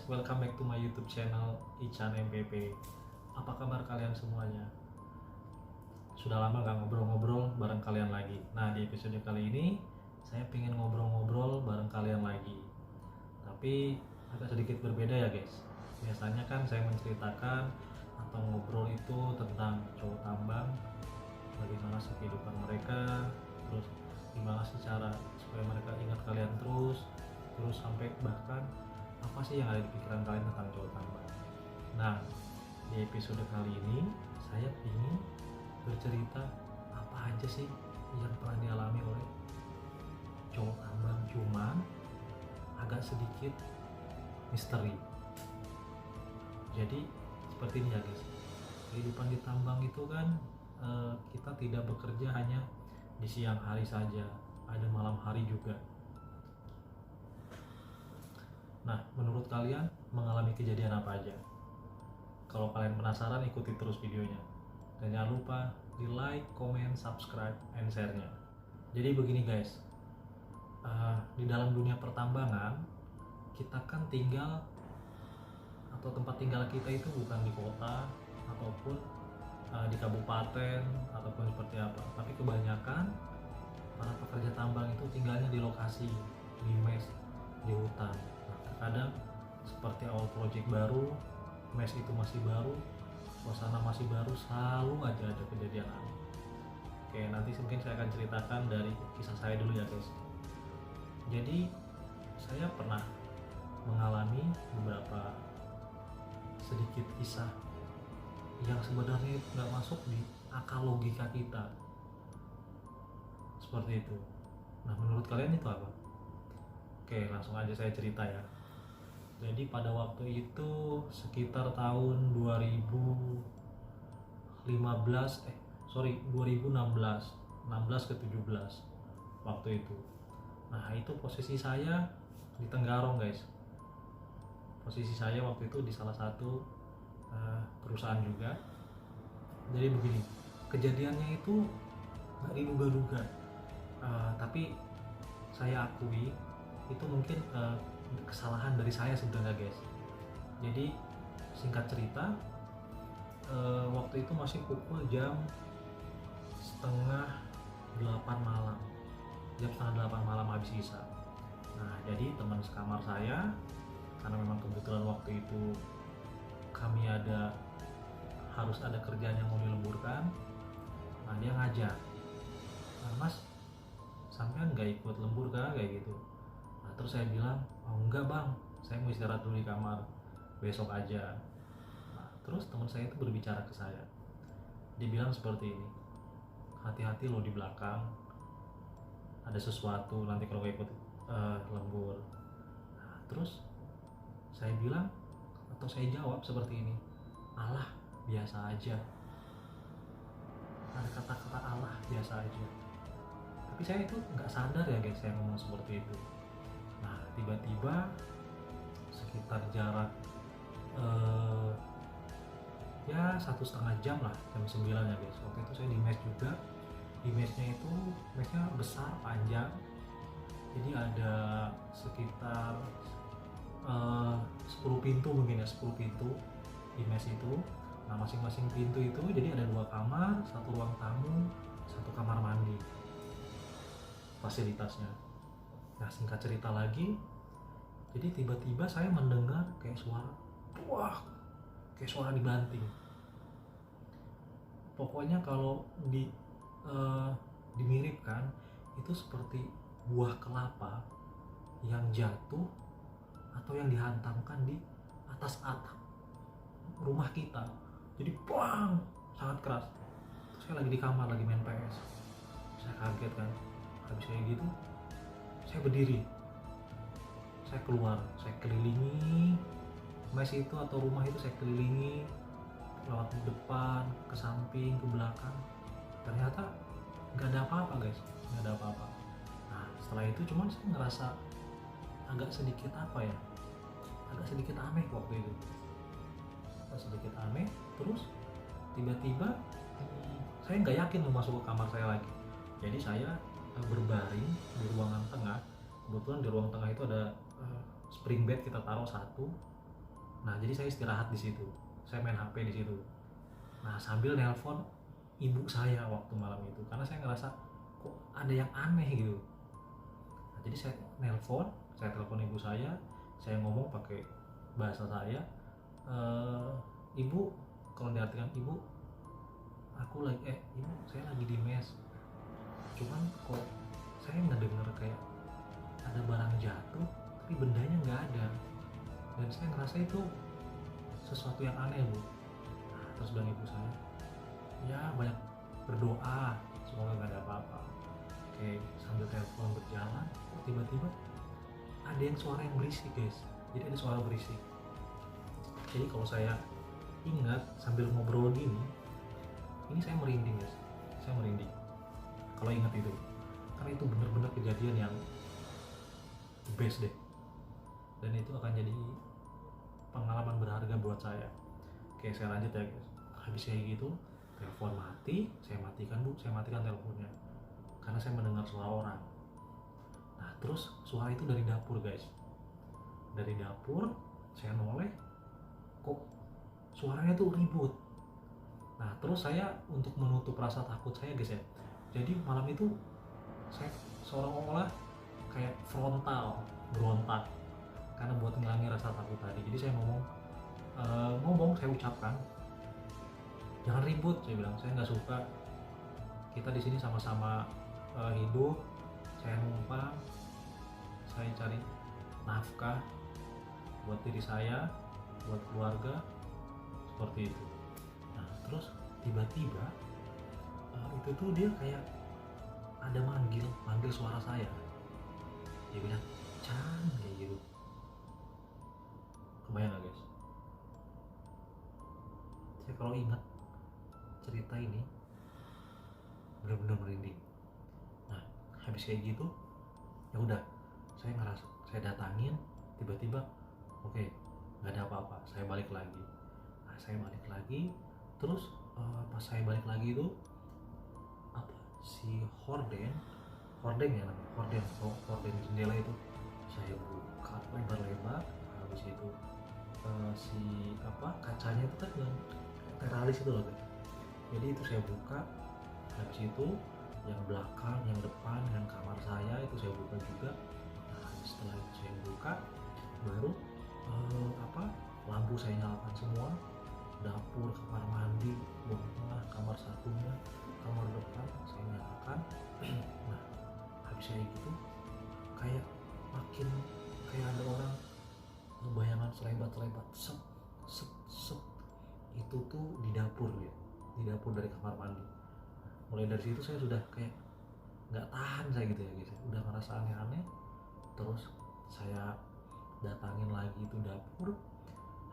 welcome back to my YouTube channel Ichan MPP. Apa kabar kalian semuanya? Sudah lama gak ngobrol-ngobrol bareng kalian lagi. Nah, di episode kali ini saya pengen ngobrol-ngobrol bareng kalian lagi. Tapi agak sedikit berbeda ya guys. Biasanya kan saya menceritakan atau ngobrol itu tentang cowok tambang, bagaimana sih kehidupan mereka, terus gimana sih cara supaya mereka ingat kalian terus sampai bahkan apa sih yang ada di pikiran kalian tentang cowok tambang. Nah, di episode kali ini saya ingin bercerita apa aja sih yang pernah dialami oleh cowok tambang, cuman agak sedikit misteri. Jadi seperti ini ya guys, kehidupan di tambang itu kan kita tidak bekerja hanya di siang hari saja, ada malam hari juga. Nah, menurut kalian mengalami kejadian apa aja? Kalau kalian penasaran, ikuti terus videonya. Dan jangan lupa di like, comment, subscribe, and share-nya. Jadi begini guys, di dalam dunia pertambangan, kita kan tinggal, atau tempat tinggal kita itu bukan di kota, ataupun di kabupaten, ataupun seperti apa. Tapi kebanyakan para pekerja tambang itu tinggalnya di lokasi, di mes, di hutan. Kadang seperti awal proyek baru, mes itu masih baru, suasana masih baru, selalu aja ada kejadian aneh. Oke, nanti mungkin saya akan ceritakan dari kisah saya dulu ya guys. Jadi saya pernah mengalami beberapa sedikit kisah yang sebenarnya nggak masuk di akal logika kita, seperti itu. Nah, menurut kalian itu apa? Oke, langsung aja saya cerita ya. Jadi pada waktu itu sekitar tahun 2016 16 ke 17 waktu itu. Nah, itu posisi saya di Tenggarong guys. Posisi saya waktu itu di salah satu perusahaan juga. Jadi begini, kejadiannya itu nggak diduga-duga, tapi saya akui itu mungkin kesalahan dari saya sebenarnya guys. Jadi singkat cerita, waktu itu masih pukul jam setengah 8 malam, habis isya. Nah, jadi teman sekamar saya, karena memang kebetulan waktu itu kami harus ada kerjaan yang mau dilemburkan. Nah, dia ngajak, "Mas, sampean nggak ikut lembur kah?" kayak gitu. Nah, terus saya bilang, "Oh enggak bang, saya mau istirahat dulu di kamar, besok aja." Nah, terus teman saya itu berbicara ke saya, dia bilang seperti ini, "Hati-hati lo di belakang, ada sesuatu nanti kalau nggak ikut lembur." Nah, terus saya bilang, atau saya jawab seperti ini, "Alah, biasa aja." Ada kata-kata "alah, biasa aja." Tapi saya itu nggak sadar ya guys, saya ngomong seperti itu. Nah, tiba-tiba sekitar jarak ya 1,5 jam lah, jam 9 ya guys. Waktu itu saya di mes juga. Di mesnya itu, mesnya besar, panjang. Jadi ada sekitar 10 pintu mungkin ya, 10 pintu di mes itu. Nah, masing-masing pintu itu jadi ada 2 kamar, 1 ruang tamu, 1 kamar mandi fasilitasnya. Nah, singkat cerita lagi, jadi tiba-tiba saya mendengar kayak suara, wah, kayak suara dibanting. Pokoknya kalau dimiripkan itu seperti buah kelapa yang jatuh atau yang dihantamkan di atas atap rumah kita. Jadi bang, sangat keras. Terus saya lagi di kamar, lagi main PS. Saya kaget kan, habis kayak gitu saya berdiri, saya keluar, saya kelilingi mes itu atau rumah itu, saya kelilingi lewat ke depan, ke samping, ke belakang. Ternyata nggak ada apa-apa guys, nggak ada apa-apa. Nah, setelah itu cuman saya ngerasa agak sedikit aneh waktu itu, sedikit aneh. Terus tiba-tiba saya nggak yakin mau masuk ke kamar saya lagi. Jadi saya berbaring di ruangan tengah. Kebetulan di ruang tengah itu ada spring bed, kita taruh satu. Nah jadi saya istirahat di situ, saya main HP di situ. Nah sambil nelpon ibu saya waktu malam itu, karena saya ngerasa kok ada yang aneh gitu. Nah, jadi saya telepon ibu saya ngomong pakai bahasa saya, ibu, kalau diartikan ibu, aku lagi ibu, saya lagi di mes, cuman kok saya nggak dengar kayak ada barang jatuh tapi bendanya nggak ada, dan saya ngerasa itu sesuatu yang aneh bu. Nah, terus bilang ibu saya, ya banyak berdoa semoga nggak ada apa-apa. Oke, sambil telepon berjalan, kok tiba-tiba ada yang suara yang berisik guys. Jadi ada suara berisik. Jadi kalau saya ingat sambil ngobrol gini, ini saya merinding guys. Saya merinding kalau ingat itu, karena itu benar-benar kejadian yang best deh, dan itu akan jadi pengalaman berharga buat saya. Oke, saya lanjut ya guys. Habis kayak gitu, telepon mati, saya matikan bu, saya matikan teleponnya karena saya mendengar suara orang. Nah terus suara itu dari dapur guys, dari dapur. Saya noleh, kok suaranya tuh ribut. Nah terus saya untuk menutup rasa takut saya guys ya, jadi malam itu saya seolah-olah kayak frontal berontak karena buat ngilangin rasa takut tadi. Jadi saya ngomong, saya ucapkan, jangan ribut, saya bilang, saya nggak suka, kita di sini sama-sama hidup, saya numpang, saya cari nafkah buat diri saya, buat keluarga, seperti itu. Nah terus tiba-tiba itu tuh dia kayak ada manggil suara saya, dia bilang Chan, kayak gitu. Kebayang gak guys? Saya kalau ingat cerita ini benar-benar merinding. Nah habis kayak gitu, ya udah, saya datangin, tiba-tiba oke, nggak ada apa-apa, saya balik lagi. Nah saya balik lagi, terus pas saya balik lagi itu apa, si horden ya namanya, horden jendela itu saya buka lebar-lebar. Habis itu si kacanya itu kan yang teralis itu loh guys, jadi itu saya buka. Habis itu yang belakang, yang depan, yang kamar saya itu saya buka juga. Nah setelah itu saya buka, baru lampu saya nyalakan semua, dapur, kamar mandi, bawah tengah, kamar satunya, kamar depan saya nyalakan. Nah habis kayak gitu, kayak makin kayak ada orang, bayangan selebat set set set, itu tuh di dapur ya, di dapur dari kamar mandi. Mulai dari situ saya sudah kayak nggak tahan saya gitu ya guys, udah ngerasa aneh-aneh. Terus saya datangin lagi itu dapur.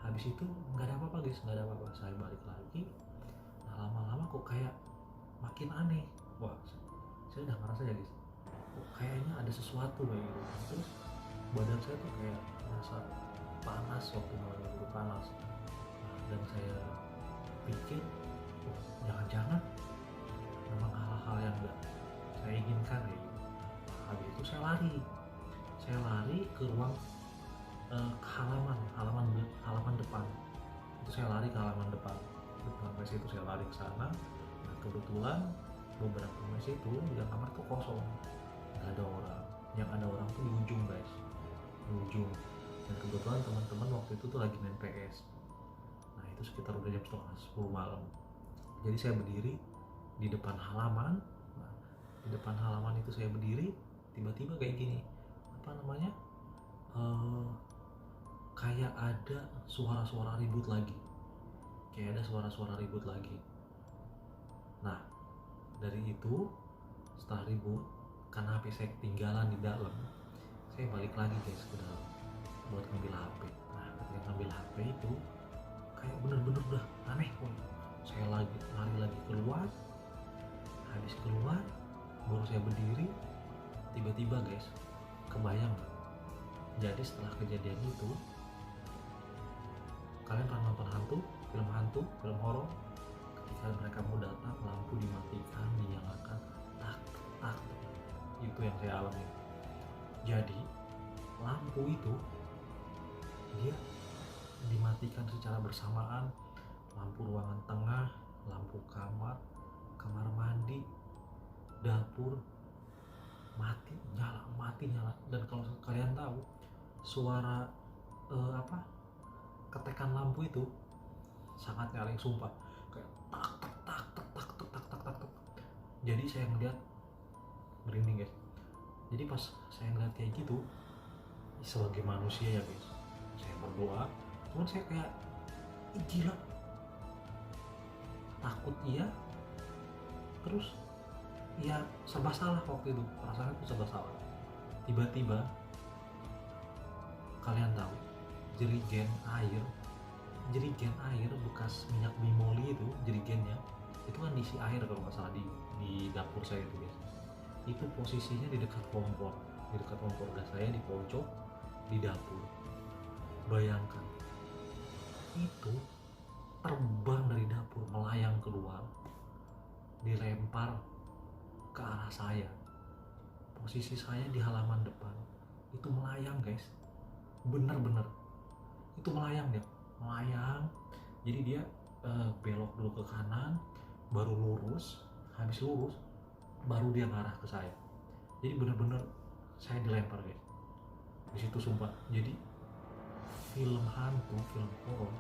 Habis itu nggak ada apa-apa guys, nggak ada apa-apa, saya balik lagi. Nah lama-lama kok kayak makin aneh. Wah, saya udah ngerasa ya guys, kok kayaknya ada sesuatu kayak gitu. Terus badan saya tuh kayak merasa panas waktu malam itu, panas. Nah, dan saya pikir, oh, jangan-jangan memang hal-hal yang nggak saya inginkan ya. Nah, habis itu saya lari ke ruang halaman depan. Itu saya lari ke halaman depan mes itu, saya lari ke sana. Nah, kebetulan beberapa mes itu di kamar tuh kosong, nggak ada orang. Yang ada orang tuh di ujung guys, di ujung. Dan kebetulan teman-teman waktu itu tuh lagi main PS. Nah itu sekitar udah jam 9:30 malam. Jadi saya berdiri di depan halaman. Nah, di depan halaman itu saya berdiri, tiba-tiba kayak gini, kayak ada suara-suara ribut lagi, Nah dari itu, setelah ribut, karena HP saya ketinggalan di dalam, saya balik lagi guys ke dalam buat ngambil HP. Nah ketika ngambil HP itu kayak bener-bener udah aneh pun. Saya lari lagi keluar. Habis keluar, baru saya berdiri, tiba-tiba guys, kebayang gak? Jadi setelah kejadian itu, kalian pernah nonton film horor, ketika mereka mau datang, lampu dimatikan, dinyalakan, tak tak, itu yang saya alami. Jadi lampu itu dia dimatikan secara bersamaan, lampu ruangan tengah, lampu kamar, kamar mandi, dapur, mati nyala. Dan kalau kalian tahu suara ketekan lampu itu sangat nyaring, sumpah, kayak tak tak tak tak tak tak tak tak tak tak. Jadi saya ngeliat merinding guys. Jadi pas saya ngeliat kayak gitu, sebagai manusia ya guys, saya berdoa, cuman saya kayak gila, takut iya, terus ya serba salah. Waktu itu perasaan itu serba salah. Tiba-tiba kalian tahu jerigen air bekas minyak bimoli itu, jerigennya itu kan diisi air kalau nggak salah di dapur saya itu guys. Itu posisinya di dekat kompor gas saya, di pojok di dapur. Bayangkan, itu terbang dari dapur, melayang keluar, dilempar ke arah saya. Posisi saya di halaman depan, itu melayang guys, bener-bener itu melayang. Jadi dia belok dulu ke kanan, baru lurus, habis lurus baru dia ngarah ke saya. Jadi bener-bener saya dilempar guys di situ, sumpah. Jadi film hantu, film horor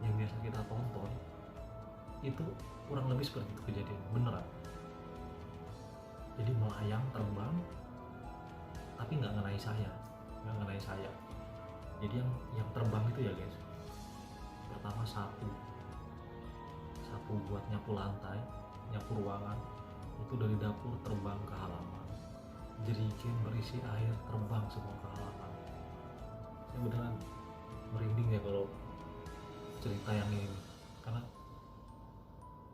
yang biasa kita tonton itu kurang lebih seperti itu kejadian beneran. Jadi melayang, terbang, tapi nggak ngenai saya. Jadi yang terbang itu ya guys, pertama sapu buat nyapu lantai, nyapu ruangan, itu dari dapur terbang ke halaman. Jerigen berisi air terbang semua ke halaman. Saya beneran merinding ya kalau cerita yang ini, karena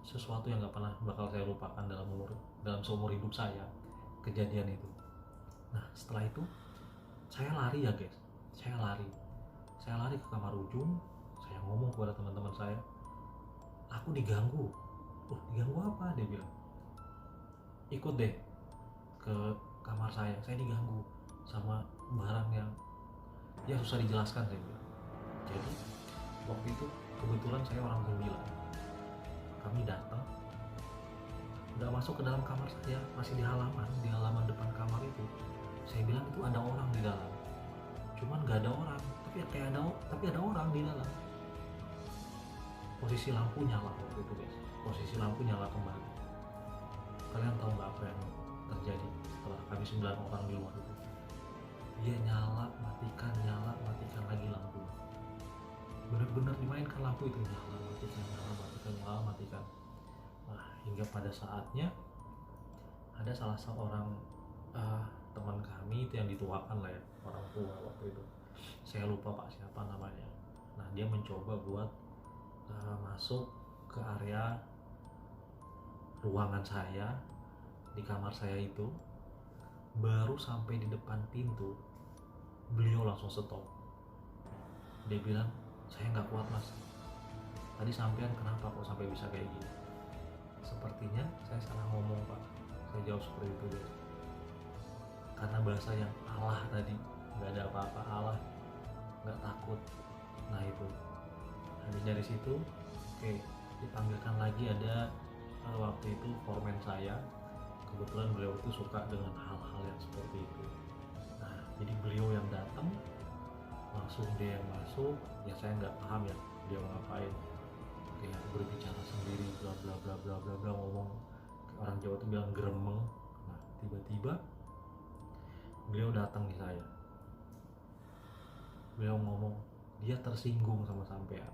sesuatu yang nggak pernah bakal saya lupakan dalam seumur hidup saya, kejadian itu. Nah setelah itu saya lari ya guys, saya lari ke kamar ujung. Saya ngomong kepada teman-teman saya, aku diganggu. Diganggu apa? Dia bilang, ikut deh ke kamar saya diganggu sama barang yang ya susah dijelaskan, saya bilang. Jadi waktu itu kebetulan saya orang 9, kami datang, nggak masuk ke dalam kamar saya, masih di halaman depan kamar itu. Saya bilang itu ada orang di dalam, cuman nggak ada orang, tapi ada orang di dalam. Posisi lampu nyala waktu itu guys, posisi lampu nyala kembali. Kalian tahu nggak apa yang terjadi setelah kami 9 orang di luar itu? Dia nyala matikan lagi lampu. Bener-bener dimainkan lampu itu, nyala matikan. Nah hingga pada saatnya ada salah seorang teman kami itu yang dituakan lah ya, orang tua waktu itu, saya lupa pak siapa namanya. Nah dia mencoba buat masuk ke area ruangan saya di kamar saya itu. Baru sampai di depan pintu, beliau langsung stop. Dia bilang, saya nggak kuat mas, tadi sampean kenapa kok sampai bisa kayak gini? Sepertinya saya salah ngomong pak, saya jawab seperti itu guys. Karena bahasa yang Allah tadi, nggak ada apa-apa, Allah, nggak takut. Nah itu habis dari situ, oke, dipanggilkan lagi. Ada waktu itu foreman saya, kebetulan beliau itu suka dengan hal-hal yang seperti itu. Nah jadi beliau yang datang, langsung dia yang masuk. Ya saya nggak paham ya dia mau ngapain, kayak berbicara sendiri, bla bla bla bla bla bla, ngomong orang Jawa tuh bilang gremeng. Nah tiba-tiba beliau datang di saya, beliau ngomong dia tersinggung sama sampean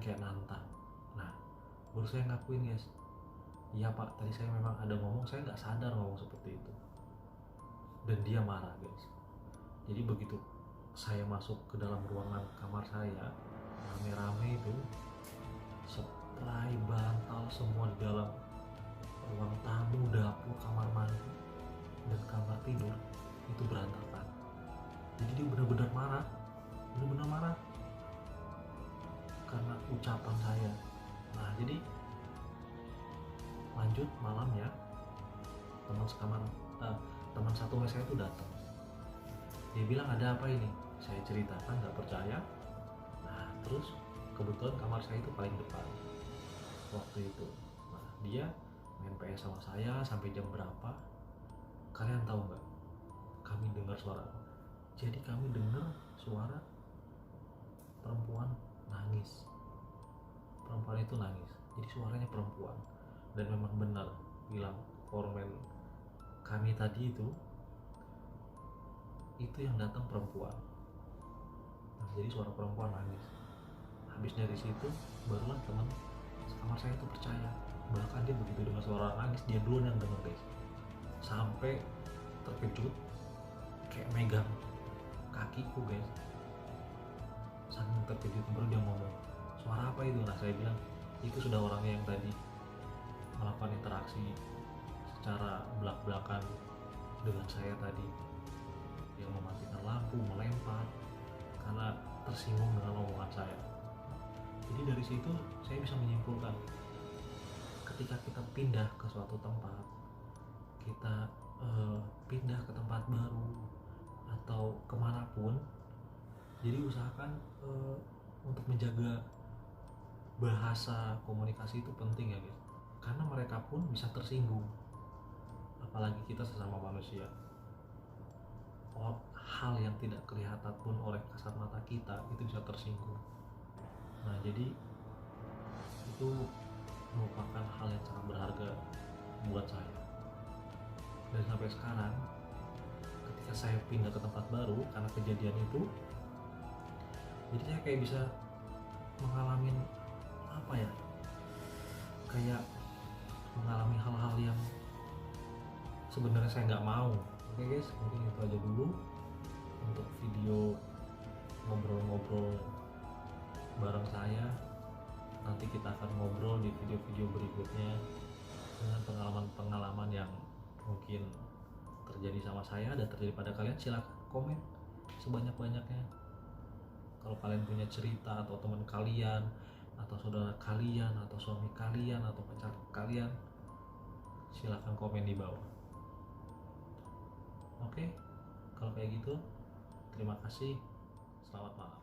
kayak nantang. Nah baru saya ngakuin guys, iya pak, tadi saya memang ada ngomong, saya nggak sadar ngomong seperti itu. Dan dia marah guys. Jadi begitu saya masuk ke dalam ruangan kamar saya, rame-rame itu, spray, bantal, semua di dalam ruang tamu, dapur, kamar mandi, dan kamar tidur itu berantakan. Jadi dia benar-benar marah karena ucapan saya. Nah jadi lanjut malamnya, teman satu mes saya itu datang. Dia bilang, ada apa ini? Saya ceritakan nggak percaya. Nah terus kebetulan kamar saya itu paling depan waktu itu. Nah dia main PS sama saya sampai jam berapa, kalian tahu nggak? Kami dengar suara apa? Jadi kami dengar suara perempuan nangis. Perempuan itu nangis, jadi suaranya perempuan. Dan memang benar bilang foreman kami tadi itu yang datang perempuan. Nah, jadi suara perempuan nangis. Habis dari situ barulah teman kamar saya itu percaya. Bahkan dia begitu dengar suara nangis, dia duluan yang dengar guys. Sampai terkejut kayak megang kakiku guys. Saking terkejut baru dia ngomong, suara apa itu? Nah saya bilang itu sudah orangnya yang tadi melakukan interaksi secara belak-belakan dengan saya tadi, yang mematikan lampu, melempar karena tersinggung dengan omongan saya. Jadi dari situ saya bisa menyimpulkan, ketika kita pindah ke suatu tempat, kita pindah ke tempat baru atau kemanapun, jadi usahakan untuk menjaga bahasa komunikasi itu penting ya guys, karena mereka pun bisa tersinggung, apalagi kita sesama manusia. Hal yang tidak kelihatan pun oleh kasat mata kita itu bisa tersinggung. Nah jadi itu merupakan hal yang sangat berharga buat saya. Dan sampai sekarang ketika saya pindah ke tempat baru karena kejadian itu, jadi saya kayak bisa mengalami apa ya, kayak mengalami hal-hal yang sebenarnya saya nggak mau. Oke guys, mungkin itu aja dulu untuk video ngobrol-ngobrol bareng saya. Nanti kita akan ngobrol di video-video berikutnya dengan pengalaman-pengalaman yang mungkin terjadi sama saya dan terjadi pada kalian. Silahkan komen sebanyak-banyaknya. Kalau kalian punya cerita atau teman kalian atau saudara kalian atau suami kalian atau pacar kalian, silahkan komen di bawah. Oke, kalau kayak gitu terima kasih, selamat malam.